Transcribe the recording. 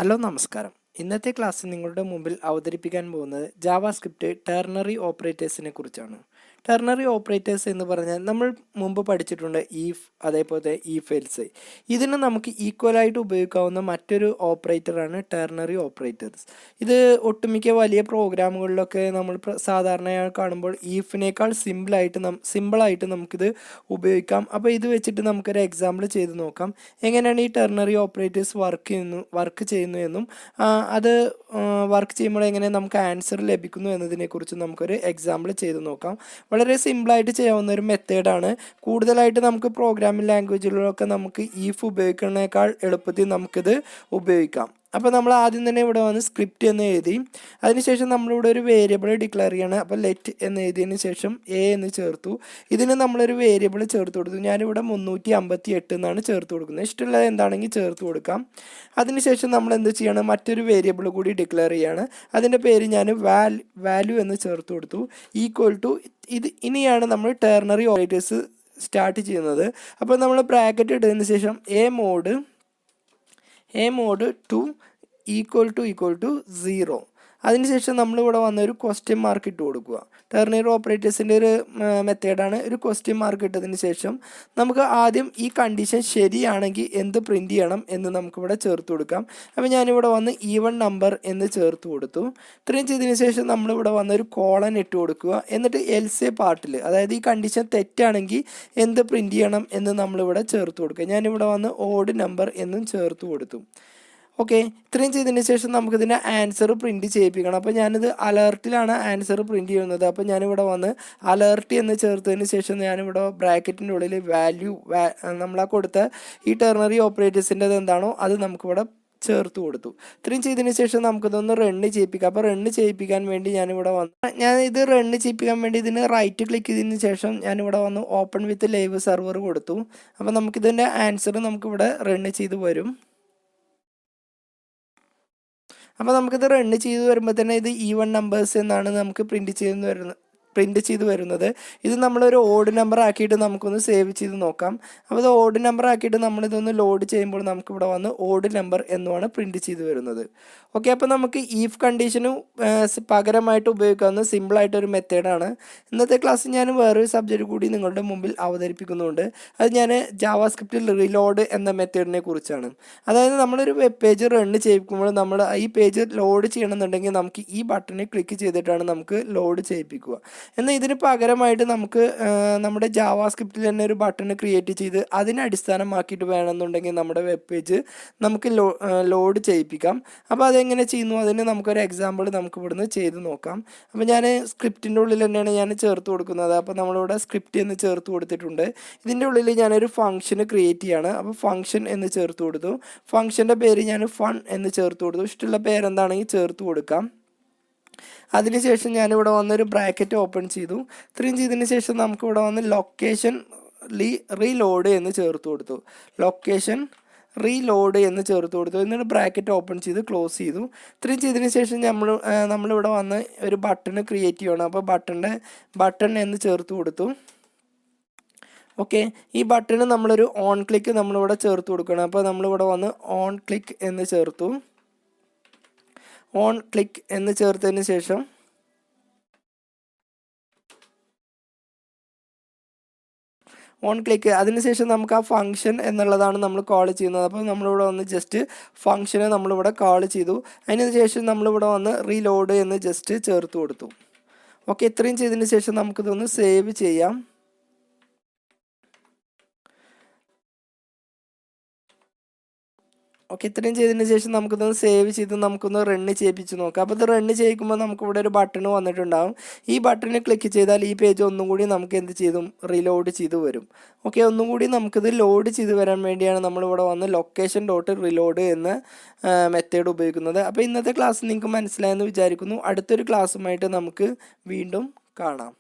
Hello നമസ്കാരം. ഇന്നത്തെ ക്ലാസ്സിൽ നിങ്ങളുടെ മുമ്പിൽ അവതരിപ്പിക്കാൻ പോകുന്നത് ജാവാസ്ക്രിപ്റ്റ് ടെർണറി ഓപ്പറേറ്റേഴ്സിനെ കുറിച്ചാണ്. ടെർണറി ഓപ്പറേറ്റേഴ്സ് എന്ന് പറഞ്ഞാൽ നമ്മൾ മുമ്പ് പഠിച്ചിട്ടുണ്ട് ഈഫ്, അതേപോലെ ഈഫ് എൽസ്. ഇതിന് നമുക്ക് ഈക്വലായിട്ട് ഉപയോഗിക്കാവുന്ന മറ്റൊരു ഓപ്പറേറ്ററാണ് ടെർണറി ഓപ്പറേറ്റേഴ്സ്. ഇത് ഒട്ടുമിക്ക വലിയ പ്രോഗ്രാമുകളിലൊക്കെ നമ്മൾ സാധാരണയായി കാണുമ്പോൾ ഈഫിനേക്കാൾ സിമ്പിളായിട്ട് നമുക്കിത് ഉപയോഗിക്കാം. അപ്പോൾ ഇത് വെച്ചിട്ട് നമുക്കൊരു എക്സാമ്പിൾ ചെയ്ത് നോക്കാം. എങ്ങനെയാണ് ഈ ടെർണറി ഓപ്പറേറ്റേഴ്സ് വർക്ക് ചെയ്യുന്നു എന്നും അത് വർക്ക് ചെയ്യുമ്പോൾ എങ്ങനെ നമുക്ക് ആൻസർ ലഭിക്കുന്നു എന്നതിനെക്കുറിച്ച് നമുക്കൊരു എക്സാമ്പിൾ ചെയ്ത് നോക്കാം. വളരെ സിമ്പിളായിട്ട് ചെയ്യാവുന്ന ഒരു മെത്തേഡാണ്. കൂടുതലായിട്ട് നമുക്ക് പ്രോഗ്രാമിംഗ് ലാംഗ്വേജുകളിലൊക്കെ നമുക്ക് ഈഫ് ഉപയോഗിക്കുന്നതിനേക്കാൾ എളുപ്പത്തിൽ നമുക്കിത് ഉപയോഗിക്കാം. അപ്പോൾ നമ്മൾ ആദ്യം തന്നെ ഇവിടെ വന്ന് സ്ക്രിപ്റ്റ് എന്ന് എഴുതി, അതിനുശേഷം നമ്മളിവിടെ ഒരു വേരിയബിൾ ഡിക്ലെയർ ചെയ്യണം. അപ്പോൾ ലെറ്റ് എന്ന് എഴുതിയതിന് ശേഷം എന്ന് ചേർത്തു. ഇതിന് നമ്മളൊരു വേരിയബിൾ ചേർത്ത് കൊടുത്തു. ഞാനിവിടെ 358 എന്നാണ് ചേർത്ത് കൊടുക്കുന്നത്. ഇഷ്ടമുള്ളത് എന്താണെങ്കിൽ ചേർത്ത് കൊടുക്കാം. അതിനുശേഷം നമ്മൾ എന്ത് ചെയ്യണം, മറ്റൊരു വേരിയബിൾ കൂടി ഡിക്ലെയർ ചെയ്യാണ്. അതിൻ്റെ പേര് ഞാൻ വാല്യൂ എന്ന് ചേർത്ത് കൊടുത്തു. ഈക്വൽ ടു ഇനിയാണ് നമ്മൾ ടെർണറി ഓപ്പറേറ്റേഴ്സ് സ്റ്റാർട്ട് ചെയ്യുന്നത്. അപ്പോൾ നമ്മൾ ബ്രാക്കറ്റ് ഇട്ടതിന് ശേഷം a mod 2 ഈക്വൽ ടു 0. അതിനുശേഷം നമ്മളിവിടെ വന്നൊരു ക്വസ്റ്റ്യൻ മാർക്ക് ഇട്ട് കൊടുക്കുക. ടെർണറി ഓപ്പറേറ്റേഴ്സിൻ്റെ ഒരു മെത്തേഡാണ്. ഒരു ക്വസ്റ്റ്യൻ മാർക്ക് ഇട്ടതിന് ശേഷം നമുക്ക് ആദ്യം ഈ കണ്ടീഷൻ ശരിയാണെങ്കിൽ എന്ത് പ്രിൻറ്റ് ചെയ്യണം എന്ന് നമുക്കിവിടെ ചേർത്ത് കൊടുക്കാം. അപ്പോൾ ഞാനിവിടെ വന്ന് ഈവൺ നമ്പർ എന്ന് ചേർത്ത് കൊടുത്തു. ഇത്രയും ചെയ്തതിന് ശേഷം നമ്മളിവിടെ വന്നൊരു കോളൻ ഇട്ട് കൊടുക്കുക. എന്നിട്ട് എൽസെ പാർട്ടിൽ, അതായത് ഈ കണ്ടീഷൻ തെറ്റാണെങ്കിൽ എന്ത് പ്രിൻറ്റ് ചെയ്യണം എന്ന് നമ്മളിവിടെ ചേർത്ത് കൊടുക്കുക. ഞാനിവിടെ വന്ന് ഓഡ് നമ്പർ എന്നും ചേർത്ത് കൊടുത്തു. ഓക്കെ, ഇത്രയും ചെയ്തതിന് ശേഷം നമുക്കിതിൻ്റെ ആൻസർ പ്രിൻറ്റ് ചെയ്യിപ്പിക്കണം. അപ്പോൾ ഞാനിത് അലേർട്ടിലാണ് ആൻസർ പ്രിൻറ്റ് ചെയ്യുന്നത്. അപ്പോൾ ഞാനിവിടെ വന്ന് അലേർട്ട് എന്ന് ചേർത്തതിന് ശേഷം ഞാനിവിടെ ബ്രാക്കറ്റിൻ്റെ ഉള്ളിൽ നമ്മളാ കൊടുത്ത ഈ ടെർണറി ഓപ്പറേറ്റേഴ്സിൻ്റെത് എന്താണോ അത് നമുക്കിവിടെ ചേർത്ത് കൊടുത്തു. ഇത്രയും ചെയ്തതിന് ശേഷം നമുക്കിതൊന്ന് റണ്ണ് ചെയ്യിപ്പിക്കാം. അപ്പോൾ റണ്ണ് ചെയ്യിപ്പിക്കാൻ വേണ്ടി ഞാനിത് റണ്ണ് ചെയ്യിപ്പിക്കാൻ വേണ്ടി ഇതിന് റൈറ്റ് ക്ലിക്ക് ചെയ്തതിന് ശേഷം ഞാനിവിടെ വന്ന് ഓപ്പൺ വിത്ത് ലൈവ് സെർവർ കൊടുത്തു. അപ്പോൾ നമുക്കിതിൻ്റെ ആൻസർ നമുക്കിവിടെ റണ്ണ് ചെയ്ത് വരും. അപ്പോൾ നമുക്കിത് റണ്ണ് ചെയ്ത് വരുമ്പോൾ തന്നെ ഇത് ഈവൺ നമ്പേഴ്സ് എന്നാണ് നമുക്ക് പ്രിൻറ്റ് ചെയ്ത് വരുന്നത്. ഇത് നമ്മളൊരു ഓഡ് നമ്പർ ആക്കിയിട്ട് നമുക്കൊന്ന് സേവ് ചെയ്ത് നോക്കാം. അപ്പോൾ ഇത് ഓഡ് നമ്പർ ആക്കിയിട്ട് നമ്മളിതൊന്ന് ലോഡ് ചെയ്യുമ്പോൾ നമുക്കിവിടെ വന്ന് ഓഡ് നമ്പർ എന്നുമാണ് പ്രിൻറ്റ് ചെയ്ത് വരുന്നത്. ഓക്കെ, അപ്പോൾ നമുക്ക് ഈഫ് കണ്ടീഷന് പകരമായിട്ട് ഉപയോഗിക്കാവുന്ന സിമ്പിളായിട്ടൊരു മെത്തേഡാണ്. ഇന്നത്തെ ക്ലാസ്സിൽ ഞാൻ വേറൊരു സബ്ജക്റ്റ് കൂടി നിങ്ങളുടെ മുമ്പിൽ അവതരിപ്പിക്കുന്നുണ്ട്. അത് ഞാൻ ജാവാസ്ക്രിപ്റ്റിൽ റീലോഡ് എന്ന മെത്തേഡിനെ കുറിച്ചാണ്. അതായത് നമ്മളൊരു വെബ് പേജ് റണ്ണ് ചെയ്യിക്കുമ്പോൾ നമ്മൾ ഈ പേജ് ലോഡ് ചെയ്യണമെന്നുണ്ടെങ്കിൽ നമുക്ക് ഈ ബട്ടണിൽ ക്ലിക്ക് ചെയ്തിട്ടാണ് നമുക്ക് ലോഡ് ചെയ്യിപ്പിക്കുക. എന്നാൽ ഇതിന് പകരമായിട്ട് നമുക്ക് നമ്മുടെ ജാവാസ്ക്രിപ്റ്റിൽ തന്നെ ഒരു ബട്ടൺ ക്രിയേറ്റ് ചെയ്ത് അതിനെ അടിസ്ഥാനമാക്കിയിട്ട് വേണമെന്നുണ്ടെങ്കിൽ നമ്മുടെ വെബ് പേജ് നമുക്ക് ലോഡ് ചെയ്യിപ്പിക്കാം. അപ്പോൾ അതെങ്ങനെ ചെയ്യുന്നു അതിന് നമുക്കൊരു എക്സാമ്പിൾ നമുക്ക് ഇവിടുന്ന് ചെയ്ത് നോക്കാം. അപ്പോൾ ഞാൻ സ്ക്രിപ്റ്റിൻ്റെ ഉള്ളിൽ തന്നെയാണ് ഞാൻ ചേർത്ത് കൊടുക്കുന്നത്. അപ്പോൾ നമ്മളിവിടെ സ്ക്രിപ്റ്റ് എന്ന് ചേർത്ത് കൊടുത്തിട്ടുണ്ട്. ഇതിൻ്റെ ഉള്ളിൽ ഞാനൊരു ഫംഗ്ഷന് ക്രിയേറ്റ് ചെയ്യാണ്. അപ്പോൾ ഫംഗ്ഷൻ എന്ന് ചേർത്ത് കൊടുത്തു. ഫംഗ്ഷൻ്റെ പേര് ഞാൻ ഫൺ എന്ന് ചേർത്ത് കൊടുത്തു. ഇഷ്ടമുള്ള പേരെന്താണെങ്കിൽ ചേർത്ത് കൊടുക്കാം. അതിനുശേഷം ഞാനിവിടെ വന്നൊരു ബ്രാക്കറ്റ് ഓപ്പൺ ചെയ്തു. ഇത്രയും ചെയ്തതിന് ശേഷം നമുക്കിവിടെ വന്ന് ലൊക്കേഷൻ റീലോഡ് എന്ന് ചേർത്ത് കൊടുത്തു. ലൊക്കേഷൻ റീലോഡ് എന്ന് ചേർത്ത് കൊടുത്തു. എന്നിട്ട് ബ്രാക്കറ്റ് ഓപ്പൺ ചെയ്ത് ക്ലോസ് ചെയ്തു. ഇത്രയും ചെയ്തതിന് ശേഷം നമ്മളിവിടെ വന്ന് ഒരു ബട്ടൺ ക്രിയേറ്റ് ചെയ്യണം. അപ്പോൾ ബട്ടൺ എന്ന് ചേർത്ത് കൊടുത്തു. ഓക്കെ, ഈ ബട്ടണ് നമ്മളൊരു ഓൺ ക്ലിക്ക് നമ്മളിവിടെ ചേർത്ത് കൊടുക്കണം. അപ്പോൾ നമ്മളിവിടെ വന്ന് ഓൺ ക്ലിക്ക് എന്ന് ചേർത്തു. ഓൺ ക്ലിക്ക് എന്ന് ചേർത്തതിന് ശേഷം അതിനുശേഷം നമുക്ക് ആ ഫംഗ്ഷൻ എന്നുള്ളതാണ് നമ്മൾ കോൾ ചെയ്യുന്നത്. അപ്പോൾ നമ്മളിവിടെ വന്ന് ജസ്റ്റ് ഫംഗ്ഷനെ നമ്മളിവിടെ കോൾ ചെയ്തു. അതിന് ശേഷം നമ്മളിവിടെ വന്ന് റീലോഡ് എന്ന് ജസ്റ്റ് ചേർത്ത് കൊടുത്തു. ഓക്കെ, ഇത്രയും ചെയ്തതിന് ശേഷം നമുക്കിതൊന്ന് സേവ് ചെയ്യാം. ഓക്കെ, ഇത്രയും ചെയ്തതിന് ശേഷം നമുക്കിതൊന്ന് സേവ് ചെയ്ത് നമുക്കൊന്ന് റണ്ണ് ചെയ്യിപ്പിച്ച് നോക്കാം. അപ്പോൾ ഇത് റണ്ണ് ചെയ്യിക്കുമ്പോൾ നമുക്കിവിടെ ഒരു ബട്ടൺ വന്നിട്ടുണ്ടാകും. ഈ ബട്ടണിൽ ക്ലിക്ക് ചെയ്താൽ ഈ പേജ് ഒന്നും കൂടി നമുക്ക് എന്ത് ചെയ്തും റീലോഡ് ചെയ്ത് വരും. ഓക്കെ, ഒന്നും കൂടി നമുക്കിത് ലോഡ് ചെയ്ത് വരാൻ വേണ്ടിയാണ് നമ്മളിവിടെ വന്ന് ലൊക്കേഷൻ ഡോട്ട് റീലോഡ് എന്ന മെത്തേഡ് ഉപയോഗിക്കുന്നത്. അപ്പോൾ ഇന്നത്തെ ക്ലാസ് നിങ്ങൾക്ക് മനസ്സിലായെന്ന് വിചാരിക്കുന്നു. അടുത്തൊരു ക്ലാസ്സുമായിട്ട് നമുക്ക് വീണ്ടും കാണാം.